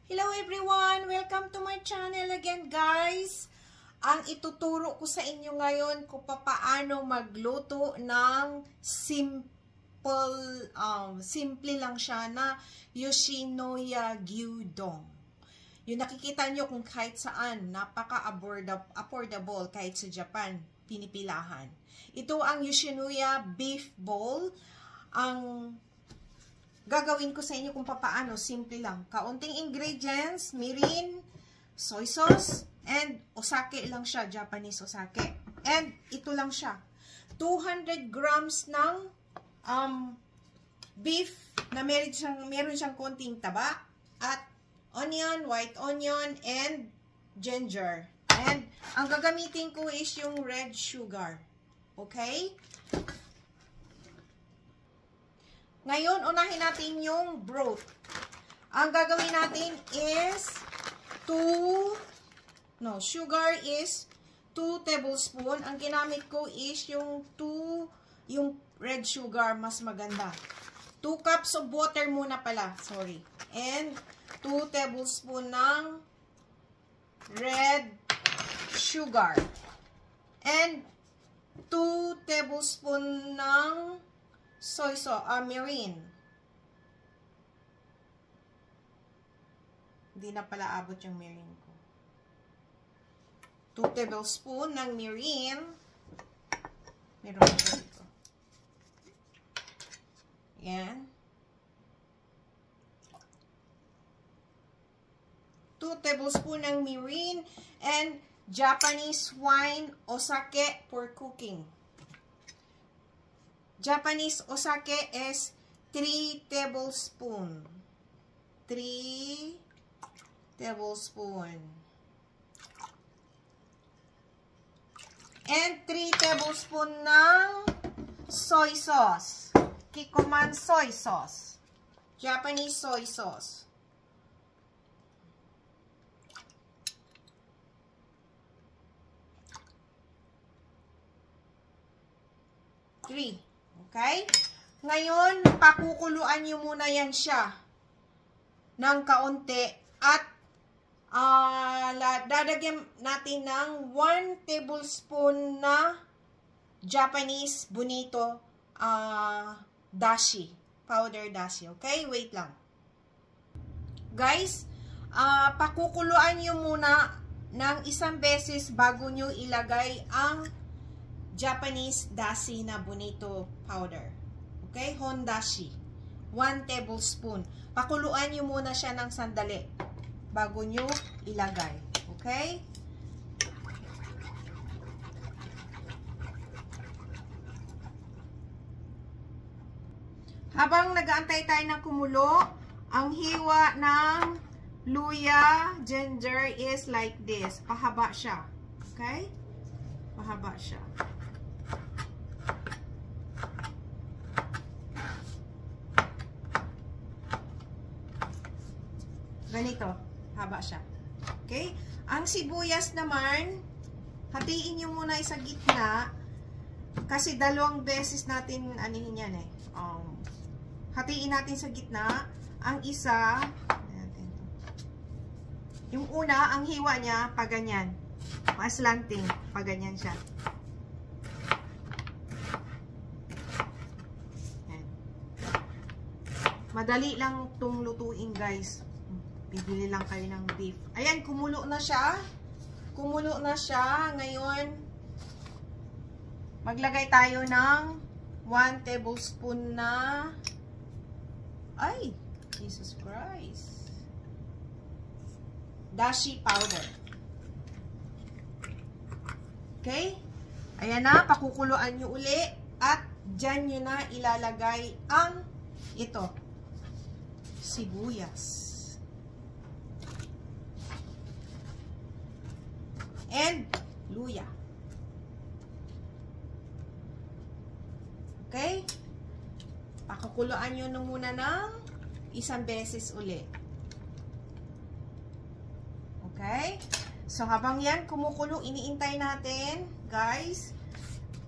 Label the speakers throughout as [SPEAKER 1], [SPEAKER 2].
[SPEAKER 1] Hello everyone! Welcome to my channel again, guys! Ang ituturo ko sa inyo ngayon kung paano magluto ng simple lang siya na Yoshinoya Gyudon. Yung nakikita nyo kung kahit saan, napaka-affordable kahit sa Japan, pinipilahan. Ito ang Yoshinoya Beef Bowl. Ang gagawin ko sa inyo kung paano, simple lang. Kaunting ingredients, mirin, soy sauce, and osake lang siya, Japanese osake. And ito lang siya. 200 grams ng beef na meron siyang konting taba, at onion, white onion, and ginger. And ang gagamitin ko is yung red sugar. Okay? Ngayon, unahin natin yung broth. Ang gagawin natin is sugar is 2 tablespoon. Ang ginamit ko is yung red sugar, mas maganda. 2 cups of water muna pala, sorry. And 2 tablespoon ng red sugar. And 2 tablespoon ng soy sauce, mirin. Hindi na pala abot yung mirin ko. 2 tablespoon ng mirin. Meron ko dito. Yan. 2 tablespoon ng mirin and Japanese wine osake for cooking. Japanese osake is 3 tablespoon. 3 tablespoon. And 3 tablespoon ng soy sauce. Kikkoman soy sauce. Japanese soy sauce. Okay? Ngayon, pakukuluan nyo muna yan siya ng kaunti at dadagyan natin ng 1 tablespoon na Japanese bonito dashi. Powder dashi. Okay? Wait lang. Guys, pakukuluan nyo muna ng isang beses bago nyo ilagay ang Japanese dashi na bonito powder. Okay? Hondashi. 1 tablespoon. Pakuluan nyo muna siya ng sandali bago nyo ilagay. Okay? Habang nag-aantay tayo ng kumulo, ang hiwa ng luya, ginger is like this. Pahaba siya. Okay? Pahaba siya. Ganito, haba siya. Okay? Ang sibuyas naman, hatiin nyo muna sa gitna kasi dalawang beses natin anihin yan eh. Hatiin natin sa gitna. Ang isa, yung una, ang hiwa niya, pa ganyan. Pa-slanting, pa ganyan siya. Yan. Madali lang itong lutuin, guys. Bibili lang kayo ng beef. Ayan, kumulo na siya. Kumulo na siya. Ngayon, maglagay tayo ng 1 tablespoon na Jesus Christ. Dashi powder. Okay? Ayan na, pakukuluan nyo uli. At dyan nyo na ilalagay ang ito. Sibuyas. And luya. Okay? Pakukuluan nyo na muna ng isang beses uli. Okay? So, habang yan kumukulo, iniintay natin, guys.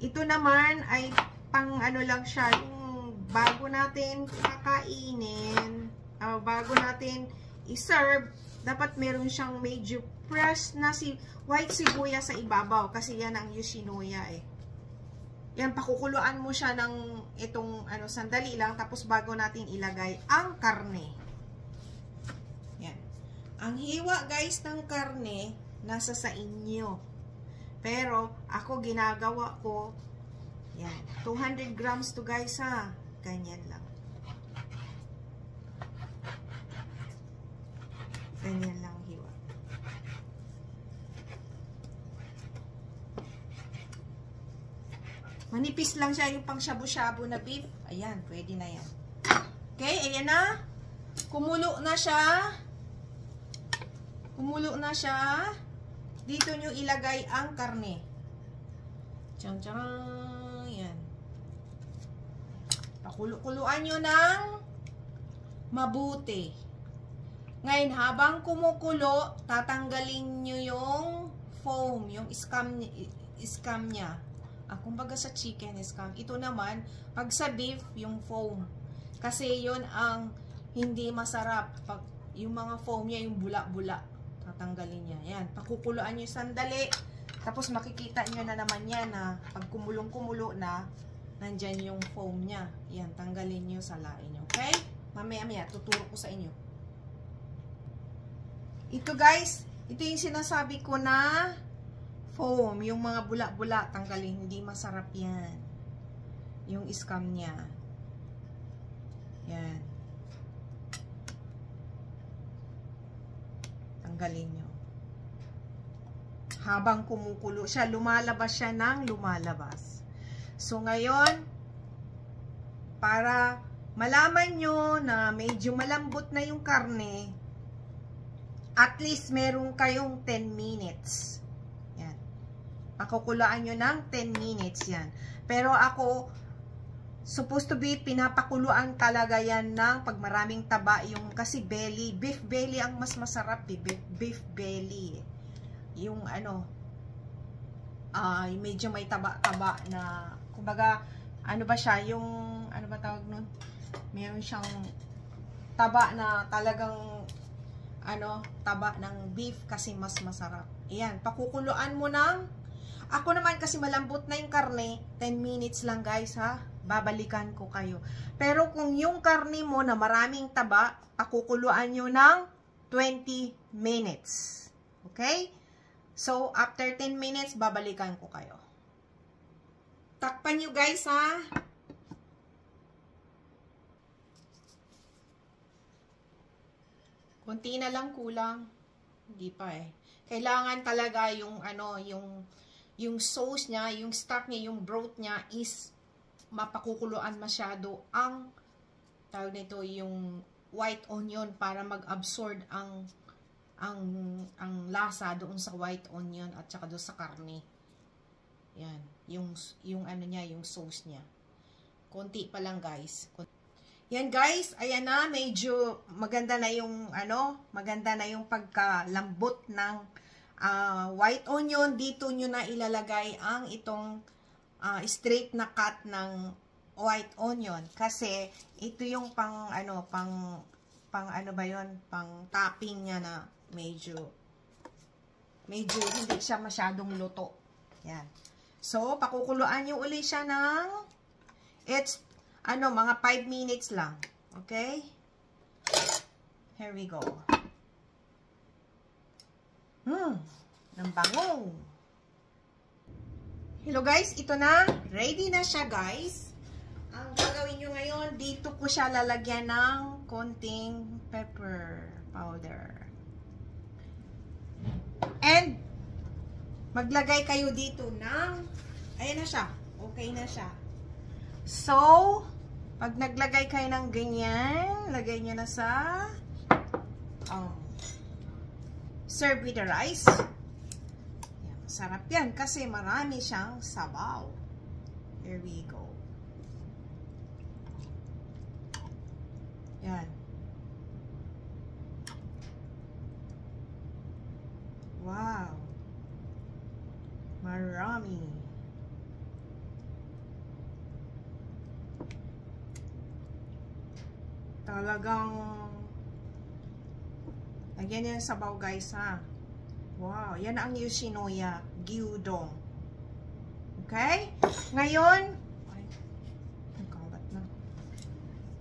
[SPEAKER 1] Ito naman ay pang ano lang siya, yung bago natin kakainin, bago natin i-serve, dapat meron siyang medyo fresh na white sibuyas sa ibabaw kasi yan ang Yoshinoya eh. Yan, pakukuluan mo siya ng itong sandali lang tapos bago natin ilagay ang karne. Yan. Ang hiwa guys ng karne nasa sa inyo. Pero ako ginagawa ko yan, 200 grams to guys ha. Ganyan lang. Ganyan lang hiwa. Manipis lang siya yung pang shabu-shabu na beef. Ayan, pwede na yan. Okay, ayan na. Kumulo na siya. Kumulo na siya. Dito nyo ilagay ang karne. Tiyang-tiyang. Yan. Pakuluan nyo ng mabuti. Ngayon, habang kumukulo, tatanggalin nyo yung foam, yung scum niya. Kumbaga sa chicken, scum. Ito naman, pag sa beef, yung foam. Kasi yun ang hindi masarap. Pag yung mga foam niya, yung bula-bula, tatanggalin niya. Yan, pakukuluan nyo sandali. Tapos makikita nyo na naman yan na pag kumulong-kumulo na, nandyan yung foam niya. Yan, tanggalin nyo, salain nyo. Okay? Mamaya-maya, tuturo ko sa inyo. Ito guys, ito yung sinasabi ko na foam, yung mga bula-bula, tanggalin, hindi masarap yan. Yung scum niya. Yan. Tanggalin nyo. Habang kumukulo siya, lumalabas siya ng lumalabas. So ngayon, para malaman nyo na medyo malambot na yung karne, at least meron kayong 10 minutes. Yan. Pakukulaan nyo ng 10 minutes yan. Pero ako, supposed to be, pinapakuluan talaga yan ng pag maraming taba. Yung kasi belly, beef belly ang mas masarap eh. Beef belly. Yung medyo may taba-taba na, kumbaga, ano ba siya, yung, ano ba tawag nun? Meron siyang taba na talagang, taba ng beef kasi mas masarap. Ayan, pakukuluan mo ng, ako naman kasi malambot na yung karne, 10 minutes lang guys ha, babalikan ko kayo. Pero kung yung karne mo na maraming taba, pakukuluan nyo ng 20 minutes. Okay? So, after 10 minutes, babalikan ko kayo. Takpan nyo guys ha. Kunti na lang kulang. Hindi pa eh. Kailangan talaga yung yung sauce niya, yung stock niya, yung broth niya is mapakukuluan masyado ang tawag nito yung white onion para mag-absorb ang lasa doon sa white onion at saka doon sa karne. Yan, yung niya, yung sauce niya. Konti pa lang guys. Yan guys, ayan na, medyo maganda na yung maganda na yung pagkalambot ng white onion. Dito nyo na ilalagay ang itong straight na cut ng white onion kasi ito yung pang topping niya na medyo hindi siya masyadong luto. Yan. So, pakukuluan nyo uli siya ng mga 5 minutes lang. Okay? Here we go. Ang bango. Hello guys, ito na. Ready na siya guys. Ang gagawin nyo ngayon, dito ko siya lalagyan ng konting pepper powder. And, maglagay kayo dito ng, ayan na siya. Okay na siya. So, pag naglagay kayo ng ganyan, lagay nyo na sa serve with the rice. Yan, masarap yan kasi marami siyang sabaw. Here we go. Yan. Wow. Marami. Talagang Lagyan nyo yung sabaw guys ha. Wow, yan ang Yoshinoya Gyudon. Okay? Ngayon, ay, nagkalat na.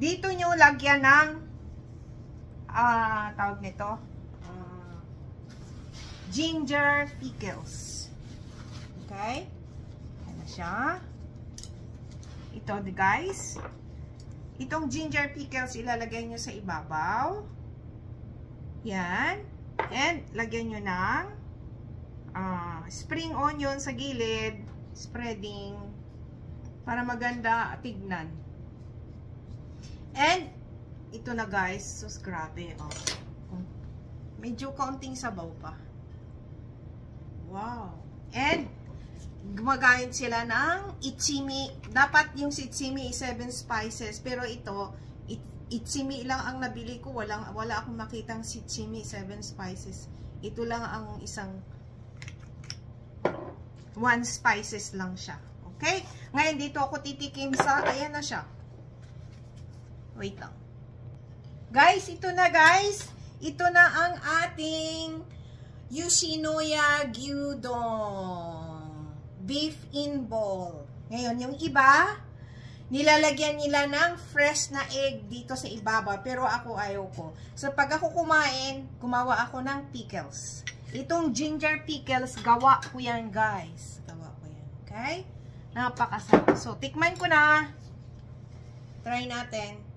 [SPEAKER 1] Dito nyo lagyan ng tawag nito, ginger pickles. Okay? Ayan siya. Ito guys. Itong ginger pickles ilalagay nyo sa ibabaw. Yan. And lagyan nyo ng spring onion sa gilid. Spreading. Para maganda tignan. And ito na guys. Sus, grabe. Oh. Medyo kaunting sabaw pa. Wow. And gumagamit sila ng ichimi. Dapat yung ichimi 7 spices. Pero ito, ichimi lang ang nabili ko. Wala akong makitang ichimi 7 spices. Ito lang ang isang 1 spices lang siya. Okay? Ngayon dito ako titikim sa, ayan na siya. Wait lang. Guys, ito na guys. Ito na ang ating Yoshinoya Gyudon. Beef in bowl. Ngayon, yung iba, nilalagyan nila ng fresh na egg dito sa ibabaw. Pero ako ayaw ko. So, pag ako kumain, gumawa ako ng pickles. Itong ginger pickles, gawa ko yan, guys. Gawa ko yan. Okay? Napakasarap. So, tikman ko na. Try natin.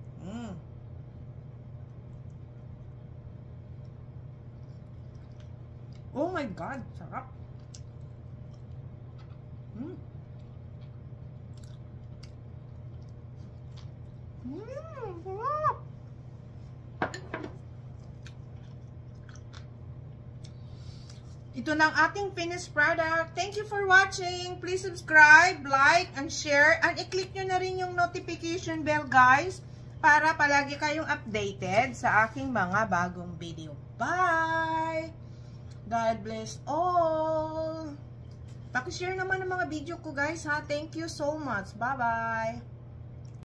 [SPEAKER 1] Oh my God, sarap. Sarap. Ito na ang ating finished product. Thank you for watching. Please subscribe, like, and share. And i-click nyo na rin yung notification bell, guys, para palagi kayong updated sa aking mga bagong video. Bye! God bless all! Paki-share naman ang mga video ko, guys, ha? Thank you so much. Bye-bye!